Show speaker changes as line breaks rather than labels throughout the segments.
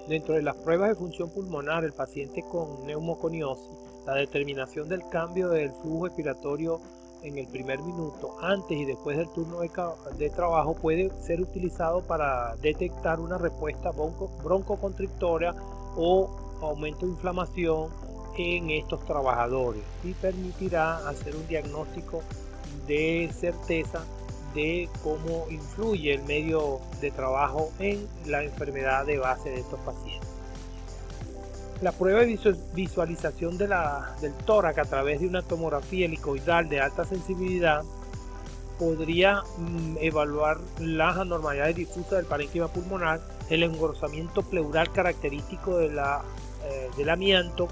Dentro de las pruebas de función pulmonar, el paciente con neumoconiosis, la determinación del cambio del flujo expiratorio en el primer minuto, antes y después del turno de trabajo, puede ser utilizado para detectar una respuesta broncoconstrictora o aumento de inflamación en estos trabajadores y permitirá hacer un diagnóstico de certeza de cómo influye el medio de trabajo en la enfermedad de base de estos pacientes. La prueba de visualización del tórax a través de una tomografía helicoidal de alta sensibilidad podría evaluar las anormalidades difusas del parénquima pulmonar, el engrosamiento pleural característico del amianto,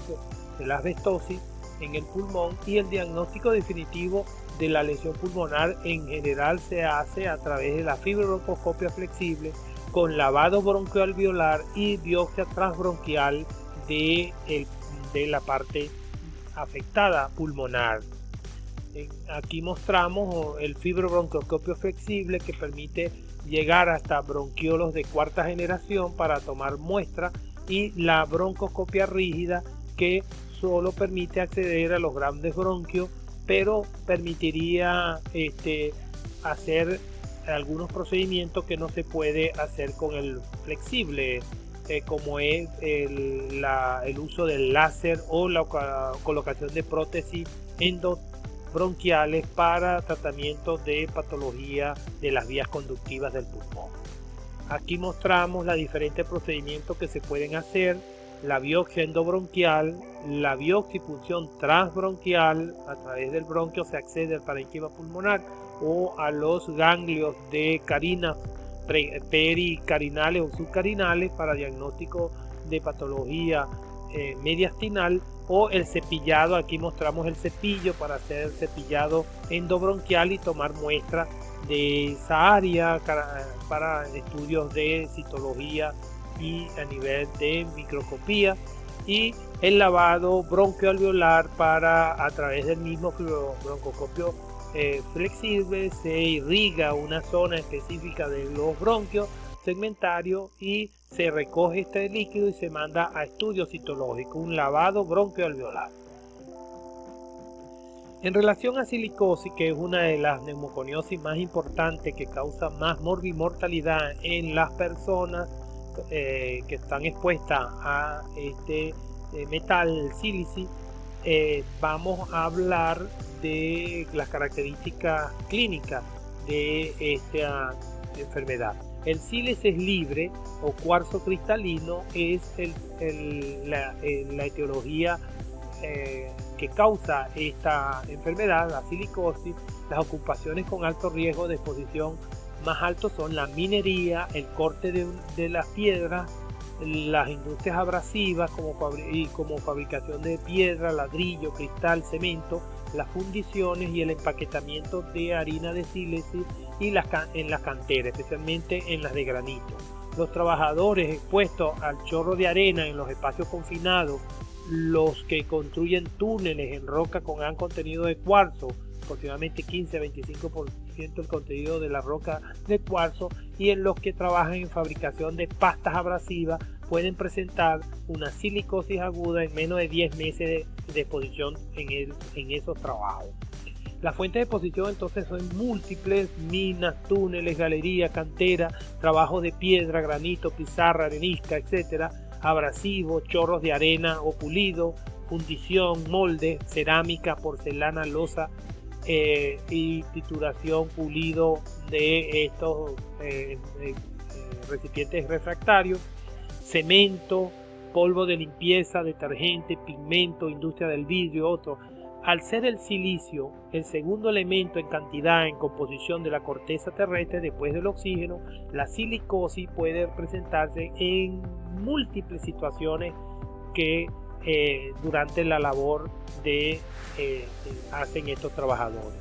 de la asbestosis en el pulmón, y el diagnóstico definitivo de la lesión pulmonar en general se hace a través de la fibrobroncoscopia flexible con lavado broncoalveolar y biopsia transbronquial de la parte afectada pulmonar. Aquí mostramos el fibrobroncoscopio flexible, que permite llegar hasta bronquiolos de cuarta generación para tomar muestras, y la broncoscopia rígida, que solo permite acceder a los grandes bronquios, pero permitiría hacer algunos procedimientos que no se puede hacer con el flexible, como es el uso del láser o la colocación de prótesis endobronquiales para tratamiento de patología de las vías conductivas del pulmón. Aquí mostramos los diferentes procedimientos que se pueden hacer: la biopsia endobronquial, la biopsia y punción transbronquial. A través del bronquio se accede al parénquima pulmonar o a los ganglios de carinas pericarinales o subcarinales para diagnóstico de patología mediastinal, o el cepillado. Aquí mostramos el cepillo para hacer el cepillado endobronquial y tomar muestras de esa área para estudios de citología y a nivel de microscopía, y el lavado broncoalveolar para, a través del mismo broncoscopio flexible, se irriga una zona específica de los bronquios segmentarios y se recoge este líquido y se manda a estudio citológico, un lavado broncoalveolar. En relación a silicosis, que es una de las neumoconiosis más importantes, que causa más morbimortalidad en las personas que están expuestas a este metal sílice, vamos a hablar de las características clínicas de esta enfermedad. El sílice es libre o cuarzo cristalino, es la etiología que causa esta enfermedad, la silicosis. Las ocupaciones con alto riesgo de exposición más alto son la minería, el corte de las piedras, las industrias abrasivas como fabricación de piedra, ladrillo, cristal, cemento, las fundiciones y el empaquetamiento de harina de sílice y en las canteras, especialmente en las de granito. Los trabajadores expuestos al chorro de arena en los espacios confinados, los que construyen túneles en roca con gran contenido de cuarzo, aproximadamente 15-25% el contenido de la roca de cuarzo, y en los que trabajan en fabricación de pastas abrasivas, pueden presentar una silicosis aguda en menos de 10 meses de exposición en esos trabajos. Las fuentes de exposición entonces son múltiples: minas, túneles, galerías, canteras, trabajos de piedra, granito, pizarra, arenisca, etc., abrasivos, chorros de arena o pulido, fundición, molde, cerámica, porcelana, loza y trituración, pulido de estos recipientes refractarios, cemento, polvo de limpieza, detergente, pigmento, industria del vidrio, otro. Al ser el silicio el segundo elemento en cantidad en composición de la corteza terrestre después del oxígeno, la silicosis puede presentarse en múltiples situaciones que durante la labor hacen estos trabajadores.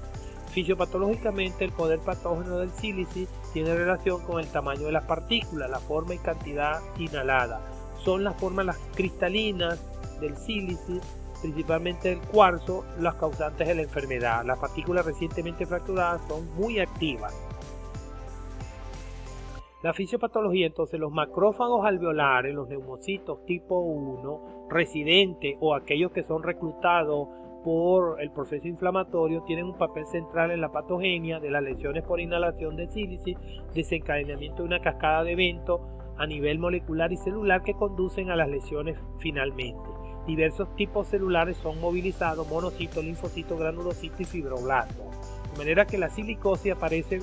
Fisiopatológicamente, el poder patógeno del sílice tiene relación con el tamaño de las partículas, la forma y cantidad inhalada. Son las formas cristalinas del sílice, principalmente el cuarzo, las causantes de la enfermedad. Las partículas recientemente fracturadas son muy activas. La fisiopatología, entonces, los macrófagos alveolares, los neumocitos tipo 1, residentes o aquellos que son reclutados por el proceso inflamatorio, tienen un papel central en la patogenia de las lesiones por inhalación de sílice, desencadenamiento de una cascada de eventos a nivel molecular y celular que conducen a las lesiones finalmente. Diversos tipos celulares son movilizados: monocitos, linfocitos, granulocitos y fibroblastos. De manera que la silicosis aparece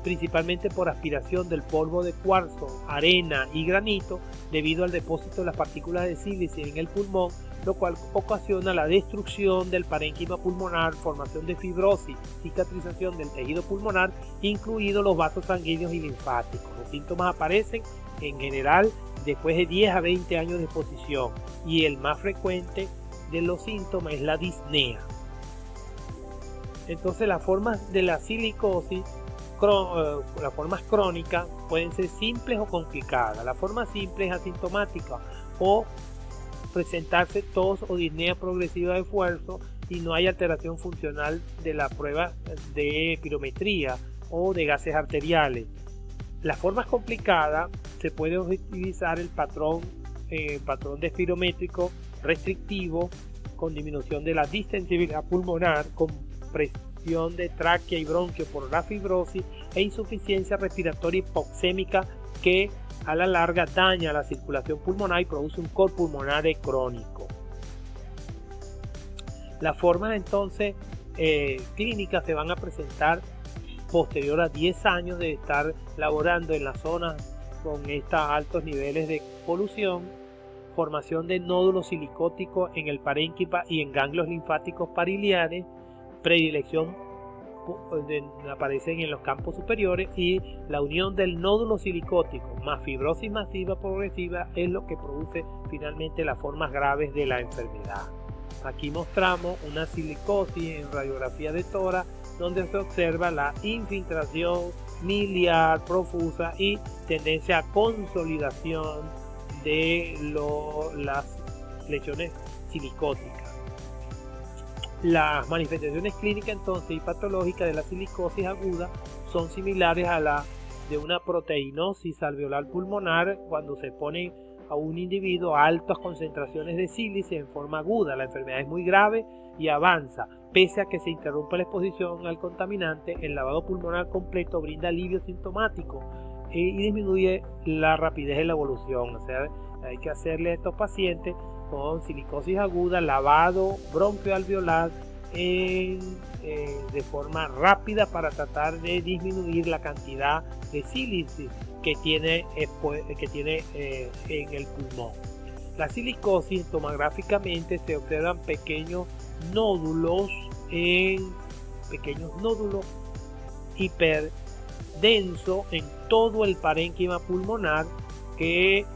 principalmente por aspiración del polvo de cuarzo, arena y granito debido al depósito de las partículas de sílice en el pulmón, lo cual ocasiona la destrucción del parénquima pulmonar, formación de fibrosis, cicatrización del tejido pulmonar, incluidos los vasos sanguíneos y linfáticos. Los síntomas aparecen en general después de 10 a 20 años de exposición y el más frecuente de los síntomas es la disnea. Entonces las formas de la silicosis, las formas crónicas pueden ser simples o complicadas. La forma simple es asintomática o presentarse tos o disnea progresiva de esfuerzo y no hay alteración funcional de la prueba de pirometría o de gases arteriales. Las formas complicadas se puede utilizar el patrón de espirométrico restrictivo con disminución de la distensibilidad pulmonar, con presión de tráquea y bronquio por la fibrosis e insuficiencia respiratoria hipoxémica que a la larga daña la circulación pulmonar y produce un cor pulmonar crónico. Las formas entonces clínicas se van a presentar posterior a 10 años de estar laborando en las zonas con estos altos niveles de polución: formación de nódulos silicóticos en el parénquima y en ganglios linfáticos pariliares, predilección aparecen en los campos superiores, y la unión del nódulo silicótico más fibrosis masiva progresiva es lo que produce finalmente las formas graves de la enfermedad. Aquí mostramos una silicosis en radiografía de tórax donde se observa la infiltración miliar profusa y tendencia a consolidación de las lesiones silicóticas. Las manifestaciones clínicas entonces y patológicas de la silicosis aguda son similares a la de una proteinosis alveolar pulmonar cuando se pone a un individuo a altas concentraciones de sílice en forma aguda. La enfermedad es muy grave y avanza. Pese a que se interrumpe la exposición al contaminante, el lavado pulmonar completo brinda alivio sintomático y disminuye la rapidez de la evolución. O sea, hay que hacerle a estos pacientes con silicosis aguda lavado bronquioalveolar de forma rápida para tratar de disminuir la cantidad de sílice que tiene en el pulmón. La silicosis, tomográficamente se observan pequeños nódulos hiperdensos en todo el parénquima pulmonar que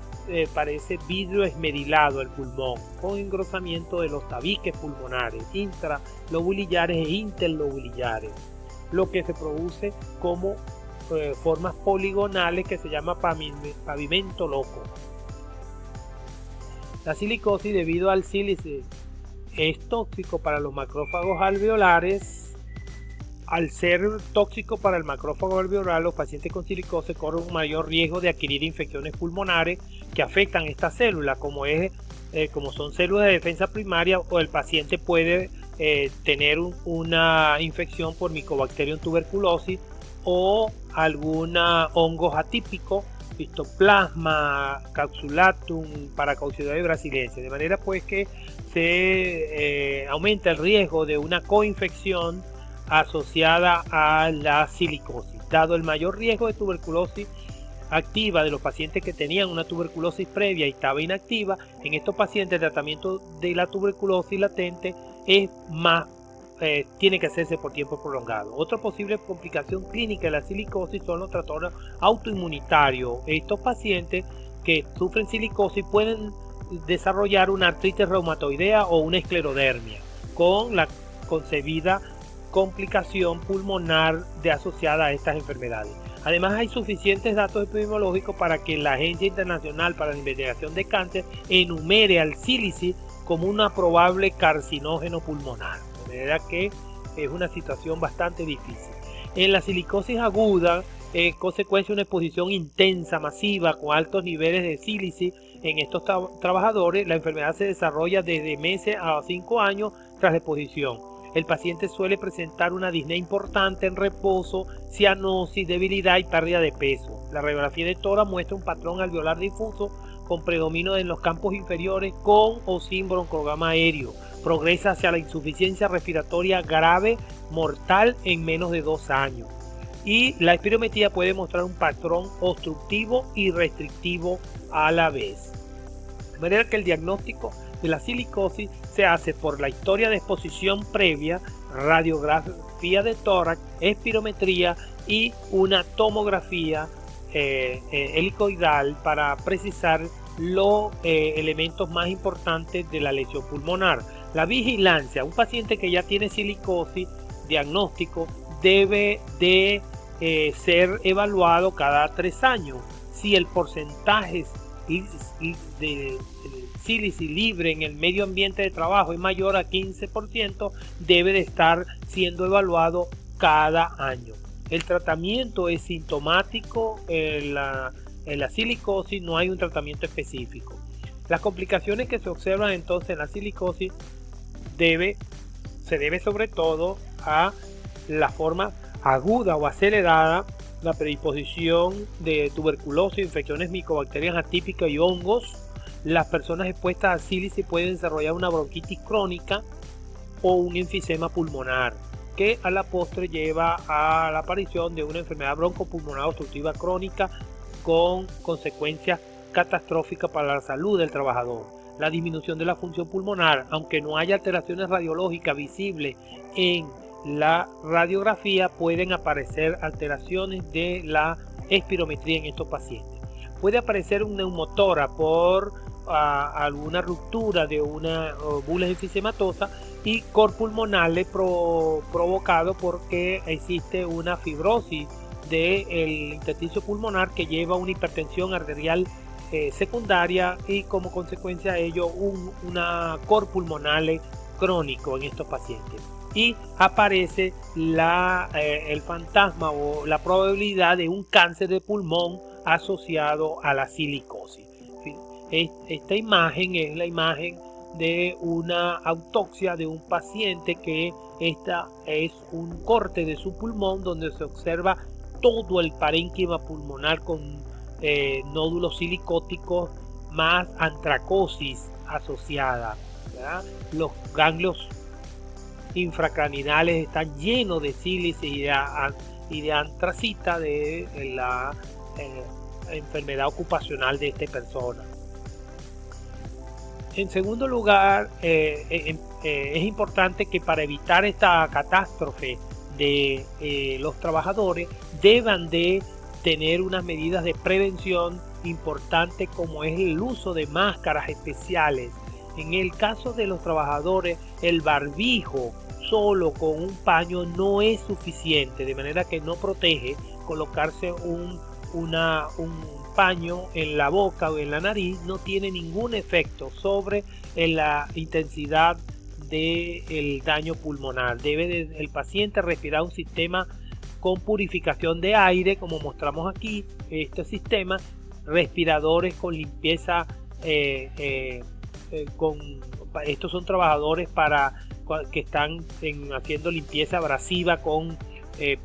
parece vidrio esmerilado el pulmón, con engrosamiento de los tabiques pulmonares intralobulillares e interlobulillares, lo que se produce como formas poligonales que se llama pavimento loco. La silicosis, debido al sílice, es tóxico para los macrófagos alveolares. Al ser tóxico para el macrófago alveolar, los pacientes con silicosis corren un mayor riesgo de adquirir infecciones pulmonares que afectan estas células, como son células de defensa primaria, o el paciente puede tener una infección por Mycobacterium tuberculosis o alguna hongos atípicos, Histoplasma capsulatum, Paracoccidioides brasiliensis, de manera pues que se aumenta el riesgo de una coinfección asociada a la silicosis. Dado el mayor riesgo de tuberculosis activa de los pacientes que tenían una tuberculosis previa y estaba inactiva, en estos pacientes el tratamiento de la tuberculosis latente tiene que hacerse por tiempo prolongado. Otra posible complicación clínica de la silicosis son los trastornos autoinmunitarios. Estos pacientes que sufren silicosis pueden desarrollar una artritis reumatoidea o una esclerodermia, con la concebida complicación pulmonar asociada a estas enfermedades. Además, hay suficientes datos epidemiológicos para que la Agencia Internacional para la Investigación de Cáncer enumere al sílice como un probable carcinógeno pulmonar. De manera que es una situación bastante difícil. En la silicosis aguda consecuencia de una exposición intensa, masiva, con altos niveles de sílice en estos trabajadores. La enfermedad se desarrolla desde meses a 5 años tras la exposición. El paciente suele presentar una disnea importante en reposo, cianosis, debilidad y pérdida de peso. La radiografía de tórax muestra un patrón alveolar difuso con predominio en los campos inferiores con o sin broncograma aéreo. Progresa hacia la insuficiencia respiratoria grave, mortal en menos de 2 años. Y la espirometría puede mostrar un patrón obstructivo y restrictivo a la vez. De manera que el diagnóstico de la silicosis se hace por la historia de exposición previa, radiografía de tórax, espirometría y una tomografía helicoidal para precisar los elementos más importantes de la lesión pulmonar. La vigilancia. Un paciente que ya tiene silicosis, diagnóstico, debe de ser evaluado cada 3 años. Si el porcentaje de sílice libre en el medio ambiente de trabajo es mayor a 15%, debe de estar siendo evaluado cada año. El tratamiento es sintomático. En la silicosis no hay un tratamiento específico. Las complicaciones que se observan entonces en la silicosis se debe sobre todo a la forma aguda o acelerada, la predisposición de tuberculosis, infecciones micobacterianas atípicas y hongos. Las personas expuestas a sílice pueden desarrollar una bronquitis crónica o un enfisema pulmonar, que a la postre lleva a la aparición de una enfermedad broncopulmonar obstructiva crónica con consecuencias catastróficas para la salud del trabajador. La disminución de la función pulmonar, aunque no haya alteraciones radiológicas visibles en la radiografía, pueden aparecer alteraciones de la espirometría en estos pacientes. Puede aparecer un neumotórax por alguna ruptura de una bulas enfisematosa y cor pulmonales provocado porque existe una fibrosis del intersticio pulmonar que lleva a una hipertensión arterial secundaria y como consecuencia de ello una cor pulmonale crónico en estos pacientes. Y aparece el fantasma o la probabilidad de un cáncer de pulmón asociado a la silicosis. Esta imagen es la imagen de una autopsia de un paciente que esta es un corte de su pulmón donde se observa todo el parénquima pulmonar con nódulos silicóticos más antracosis asociada, ¿verdad? Los ganglios infracraninales están llenos de sílice y de antracita de la enfermedad ocupacional de esta persona. En segundo lugar, es importante que para evitar esta catástrofe de los trabajadores deban de tener unas medidas de prevención importantes como es el uso de máscaras especiales. En el caso de los trabajadores, el barbijo solo con un paño no es suficiente, de manera que no protege. Colocarse un paño en la boca o en la nariz no tiene ningún efecto sobre la intensidad del daño pulmonar. Debe el paciente respirar un sistema con purificación de aire, como mostramos aquí, este sistema, respiradores con limpieza, estos son trabajadores que están haciendo limpieza abrasiva con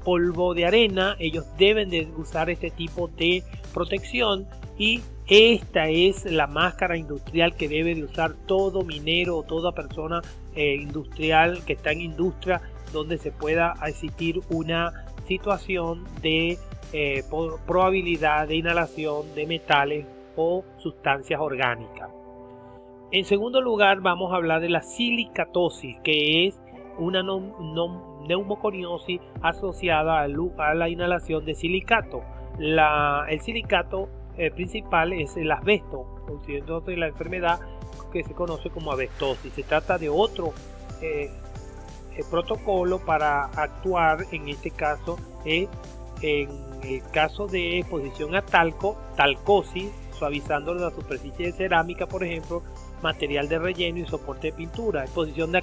polvo de arena. Ellos deben de usar este tipo de protección y esta es la máscara industrial que debe de usar todo minero o toda persona industrial que está en industria donde se pueda existir una situación de probabilidad de inhalación de metales o sustancias orgánicas. En segundo lugar, vamos a hablar de la silicatosis, que es una neumoconiosis asociada a la inhalación de silicato. El silicato principal es el asbesto, considerándose la enfermedad que se conoce como asbestosis. Se trata de otro protocolo para actuar en este caso, en el caso de exposición a talcosis, suavizando la superficie de cerámica, por ejemplo, material de relleno y soporte de pintura. Exposición de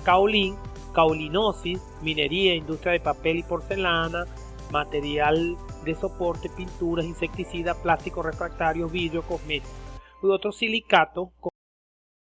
caolinosis, minería, industria de papel y porcelana, material de soporte, pinturas, insecticidas, plásticos refractarios, vidrio, cosméticos. Y otro silicato